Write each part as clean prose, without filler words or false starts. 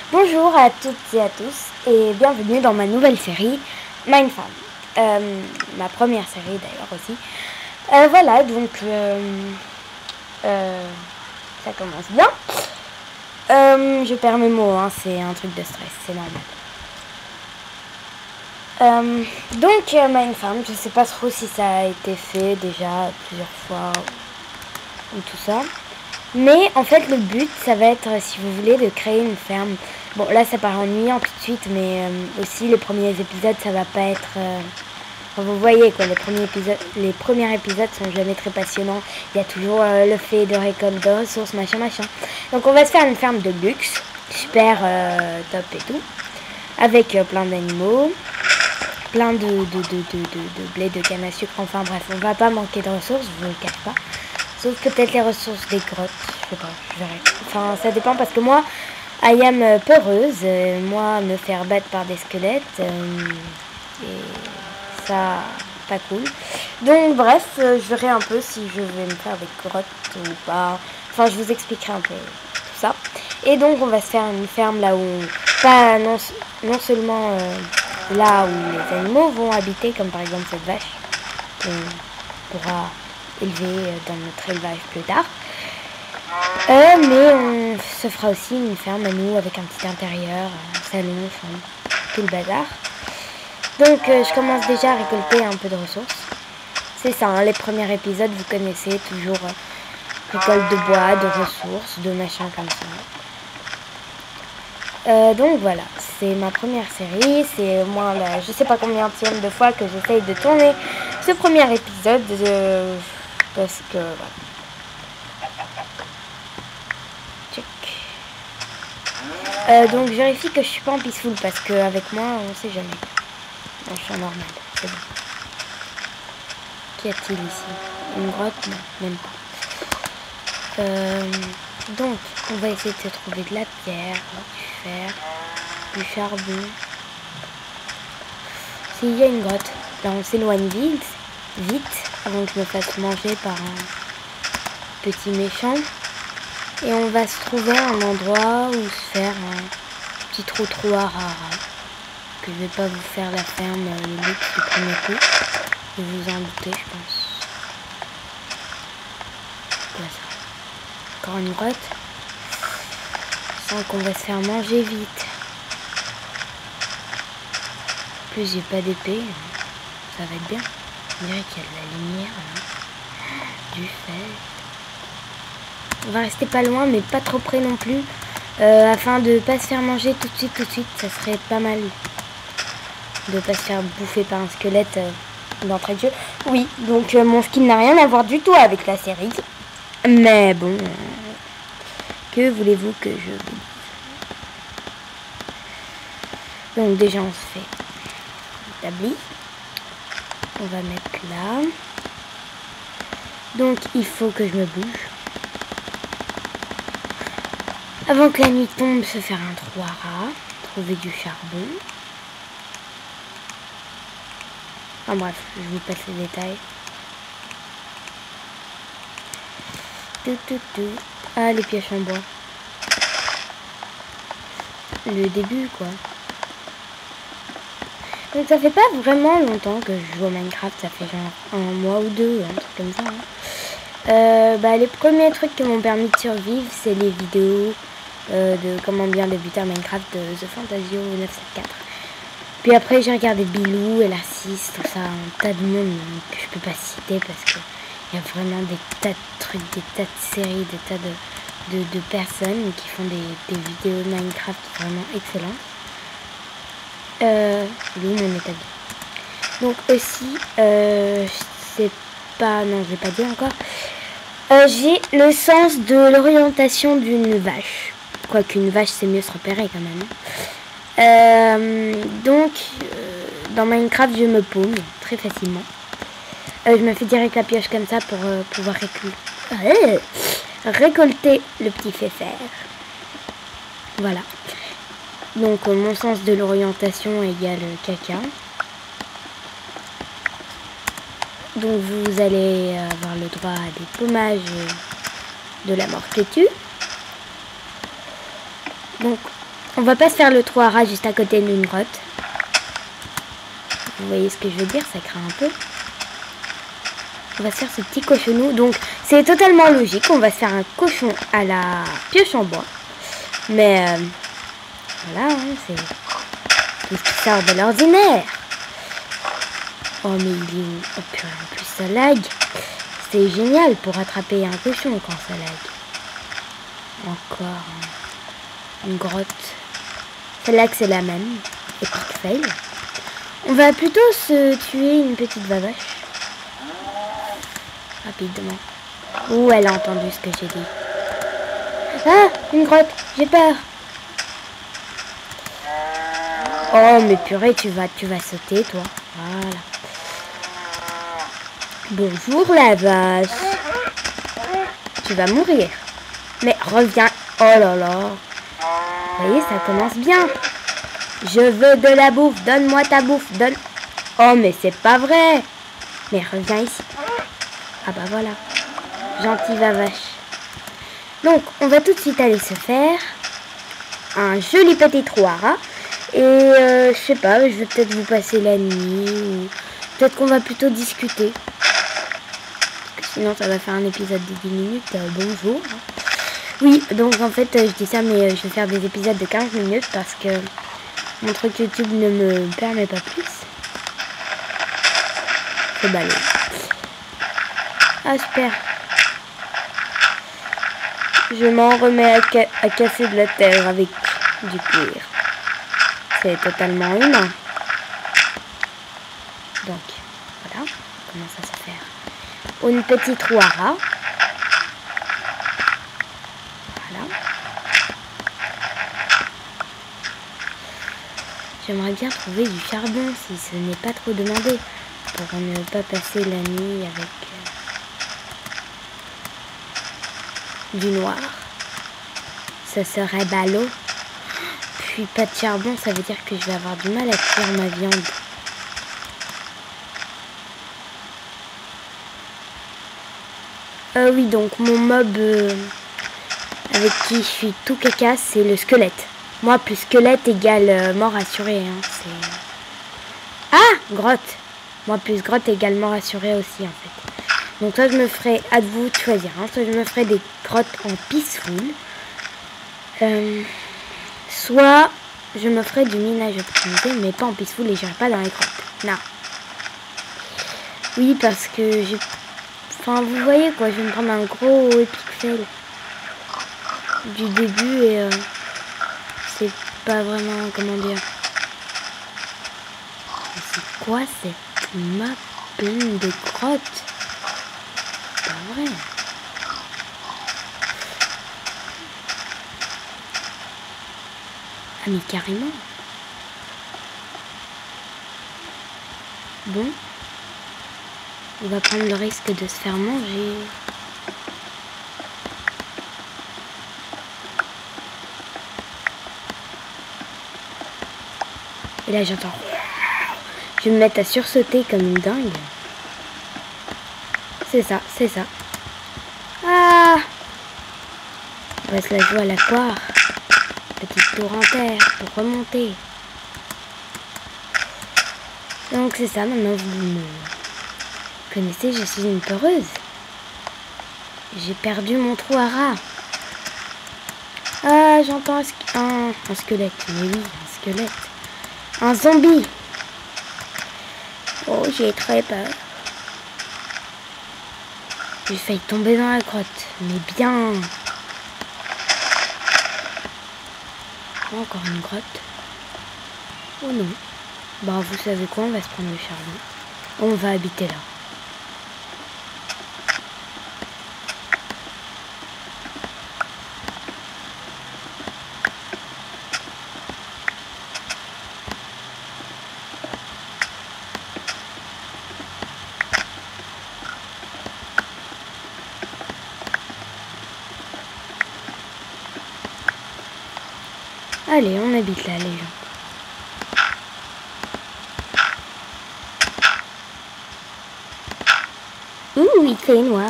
Bonjour à toutes et à tous et bienvenue dans ma nouvelle série Mindfarm. Ma première série d'ailleurs aussi. Voilà, donc ça commence bien. Je perds mes mots, hein, c'est un truc de stress, c'est normal. Mindfarm, je sais pas trop si ça a été fait déjà plusieurs fois ou tout ça. Mais en fait le but ça va être, si vous voulez, de créer une ferme. Bon là ça paraît ennuyant tout de suite, mais aussi les premiers épisodes ça va pas être... vous voyez quoi, les premiers épisodes sont jamais très passionnants. Il y a toujours le fait de récolte de ressources, machin. Donc on va se faire une ferme de luxe, super top et tout. Avec plein d'animaux, plein de blé, de canne à sucre, enfin bref, on va pas manquer de ressources, je vous le cache pas. Sauf peut-être les ressources des grottes, je sais pas, je verrai. Enfin, ça dépend parce que moi, I am peureuse, moi, me faire battre par des squelettes, et ça, pas cool. Donc, bref, je verrai un peu si je vais me faire des grottes ou pas. Enfin, je vous expliquerai un peu tout ça. Et donc, on va se faire une ferme là où, pas non seulement là où les animaux vont habiter, comme par exemple cette vache, qu'on pourra élever dans notre élevage plus tard. Mais on se fera aussi une ferme à nous avec un petit intérieur, un salon, enfin, tout le bazar. Donc je commence déjà à récolter un peu de ressources. C'est ça, hein, les premiers épisodes, vous connaissez toujours récolte de bois, de ressources, de machins comme ça. Donc voilà, c'est ma première série, c'est moi là, je sais pas combien de fois que j'essaye de tourner ce premier épisode, parce que voilà. Donc je vérifie que je suis pas en peaceful parce qu'avec moi on sait jamais. Non, je suis en normal, c'est bon. Qu'y a-t-il ici? Une grotte? Non, même pas. Donc on va essayer de se trouver de la pierre, du fer, du charbon. S'il y a une grotte, là on s'éloigne vite, avant que je me fasse manger par un petit méchant. Et on va se trouver un endroit où se faire un petit trou à rare. Que je vais pas vous faire la ferme le luxe du premier coup. Vous vous en doutez, je pense. Quoi ça? Encore une grotte. Je sens qu'on va se faire manger vite. En plus j'ai pas d'épée. Ça va être bien. On dirait qu'il y a de la lumière là. Du fer. On va rester pas loin, mais pas trop près non plus, afin de pas se faire manger tout de suite. Ça serait pas mal de pas se faire bouffer par un squelette d'entrée de jeu. Oui, donc mon skin n'a rien à voir du tout avec la série. Mais bon, que voulez-vous que je vous dise? Donc déjà on se fait établi. On va mettre là. Donc il faut que je me bouge. Avant que la nuit tombe, se faire un trou à rats, trouver du charbon. Enfin bref, je vous passe les détails. Ah, les pioches en bois. Le début, quoi. Donc ça fait pas vraiment longtemps que je joue au Minecraft, ça fait genre un mois ou deux, un truc comme ça. Hein. Les premiers trucs qui m'ont permis de survivre, c'est les vidéos de comment bien débuter à Minecraft de The Fantasio 974. Puis après j'ai regardé Bilou, LR6, tout ça, un tas de monde que je peux pas citer parce que il y a vraiment des tas de trucs, des tas de séries, des tas de personnes qui font des vidéos de Minecraft vraiment excellentes. Bilou, mon établi. Donc aussi, c'est pas, non je vais pas dire encore, j'ai le sens de l'orientation d'une vache. Quoiqu'une vache, c'est mieux se repérer quand même. Dans Minecraft, je me paume très facilement. Je me fais direct la pioche comme ça pour pouvoir récolter le petit féfère. Voilà. Donc, mon sens de l'orientation égale caca. Donc, vous allez avoir le droit à des paumages de la mort qui tue. Donc, On va pas se faire le trou à rat juste à côté d'une grotte. Vous voyez ce que je veux dire, ça craint un peu. On va se faire ce petit cochonou. Donc c'est totalement logique. On va se faire un cochon à la pioche en bois. Mais voilà, hein, c'est tout ce qui sort de l'ordinaire. Oh mais il est où? Oh purée, en plus ça lag. C'est génial pour attraper un cochon quand ça lag. Encore une grotte. Celle-là que c'est la même. Epic fail. On va plutôt se tuer une petite vavache. Rapidement. Ouh, elle a entendu ce que j'ai dit. Ah, une grotte. J'ai peur. Oh, mais purée, tu vas sauter, toi. Voilà. Bonjour, la vache. Tu vas mourir. Mais reviens. Oh là là. Vous voyez, ça commence bien. Je veux de la bouffe. Donne-moi ta bouffe. Donne. Oh, mais c'est pas vrai. Mais reviens ici. Ah bah voilà. Gentil vavache. Donc, on va tout de suite aller se faire un joli petit trou à rat. Et je sais pas, je vais peut-être vous passer la nuit. Ou peut-être qu'on va plutôt discuter. Parce que sinon, ça va faire un épisode de 10 minutes. Bonjour. Oui, donc en fait, je dis ça, mais je vais faire des épisodes de 15 minutes parce que mon truc YouTube ne me permet pas plus. C'est ballot. Ah, super. Je m'en remets à casser de la terre avec du cuir. C'est totalement humain. Donc, voilà. Comment ça se faire? Une petite roue à rat. Voilà. J'aimerais bien trouver du charbon si ce n'est pas trop demandé. Pour ne pas passer la nuit avec du noir. Ça serait ballot. Puis pas de charbon, ça veut dire que je vais avoir du mal à cuire ma viande. Oui, donc mon mob avec qui je suis tout caca, c'est le squelette. Moi, plus squelette égale mort assurée. Hein, ah, grotte. Moi, plus grotte égale mort assurée aussi, en fait. Donc soit je me ferai, à vous de choisir, hein, soit je me ferai des grottes en peaceful, soit je me ferai du minage optimisé, mais pas en peaceful et j'irai pas dans les grottes. Non. Oui, parce que j'ai... Enfin, vous voyez quoi, je vais me prendre un gros epic fail du début et c'est pas vraiment, comment dire... C'est quoi cette map pleine de grottes? Pas vrai. Ah mais carrément. Bon. On va prendre le risque de se faire manger. Et là j'entends. Je vais me mettre à sursauter comme une dingue. C'est ça, c'est ça. Ah! On va se la jouer à l'aquare. Petite tour en terre pour remonter. Donc c'est ça, maintenant vous me connaissez, je suis une peureuse. J'ai perdu mon trou à rat. Ah, j'entends un squelette. Mais oui, un squelette. Un zombie. Oh, j'ai très peur. J'ai failli tomber dans la grotte. Mais bien. Encore une grotte. Oh non. Bah vous savez quoi, on va se prendre le charbon. On va habiter là. Allez, on habite là, les gens. Ouh, il fait noir.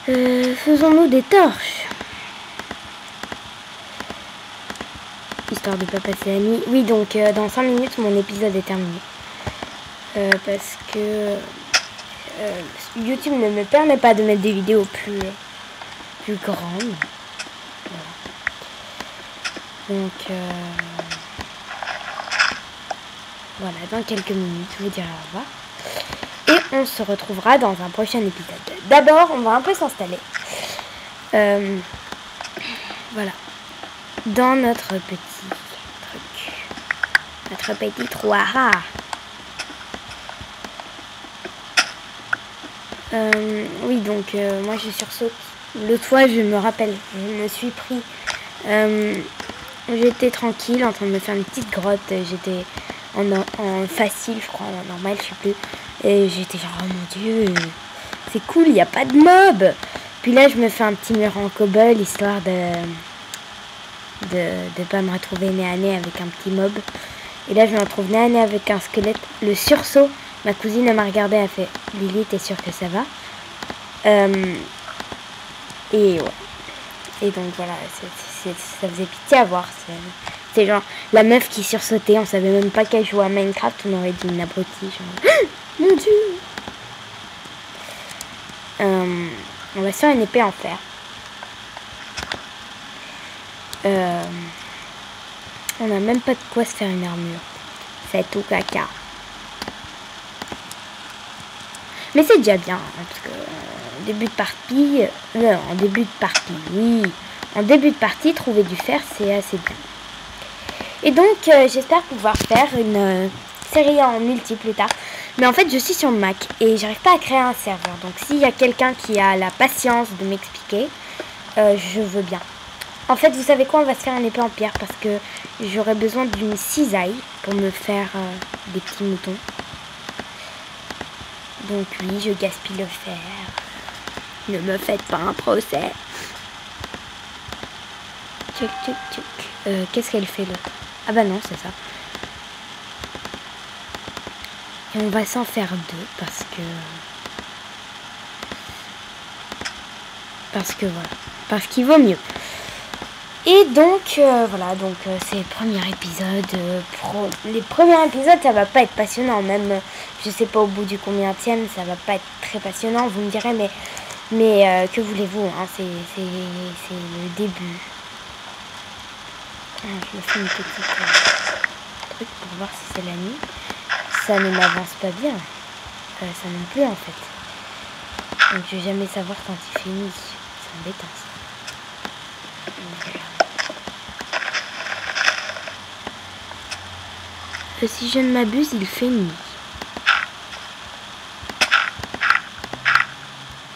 Faisons-nous des torches. histoire de pas passer la nuit. Oui, donc dans 5 minutes, mon épisode est terminé. Parce que YouTube ne me permet pas de mettre des vidéos plus grandes. Voilà. Donc, voilà, dans quelques minutes, je vous dirai au revoir. Et on se retrouvera dans un prochain épisode. D'abord, on va un peu s'installer. Voilà. Dans notre petit truc. Notre petit trou à rats. Oui, donc moi je sursaute. L'autre fois, je me rappelle, je me suis pris. J'étais tranquille en train de me faire une petite grotte. J'étais en facile, je crois, en normal, je sais plus. Et j'étais genre, oh mon dieu, c'est cool, il n'y a pas de mob. Puis là, je me fais un petit mur en cobble, histoire de pas me retrouver nez à nez avec un petit mob. Et là, je me retrouve nez à nez avec un squelette. Le sursaut, ma cousine m'a regardé, elle fait, Lily, t'es sûre que ça va? Et ouais. Et donc voilà, ça faisait pitié à voir. C'est genre la meuf qui sursautait, on savait même pas qu'elle jouait à Minecraft, on aurait dit une abrutie. Genre, mon dieu! On va se faire une épée en fer. On n'a même pas de quoi se faire une armure. C'est tout caca. Mais c'est déjà bien, hein, parce que en début de partie, trouver du fer, c'est assez bien. Et donc, j'espère pouvoir faire une série en multi plus tard. Mais en fait, je suis sur Mac et j'arrive pas à créer un serveur. Donc, s'il y a quelqu'un qui a la patience de m'expliquer, je veux bien. En fait, vous savez quoi? On va se faire une épée en pierre parce que j'aurais besoin d'une cisaille pour me faire des petits moutons. Donc oui, je gaspille le fer. Ne me faites pas un procès. Tchuc, tchuc, tchuc. Qu'est-ce qu'elle fait là? Ah bah non, c'est ça. Et on va s'en faire deux parce voilà. Parce qu'il vaut mieux. Et donc, voilà, donc c'est le premier épisode. Les premiers épisodes, ça va pas être passionnant. Même, je sais pas au bout du combienième, ça va pas être très passionnant, vous me direz, mais que voulez-vous, hein, c'est le début. Ah, je me fais une petite truc pour voir si c'est la nuit. Ça ne m'avance pas bien. Ça non plus, en fait. Donc, je vais jamais savoir quand il fait nuit. C'est embêtant, ça. Si je ne m'abuse, il fait nuit.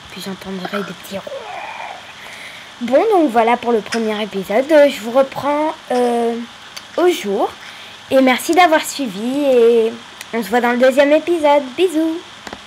Puis j'entendrai des petits ronds. Bon, donc voilà pour le premier épisode. Je vous reprends au jour. Et merci d'avoir suivi. Et on se voit dans le deuxième épisode. Bisous!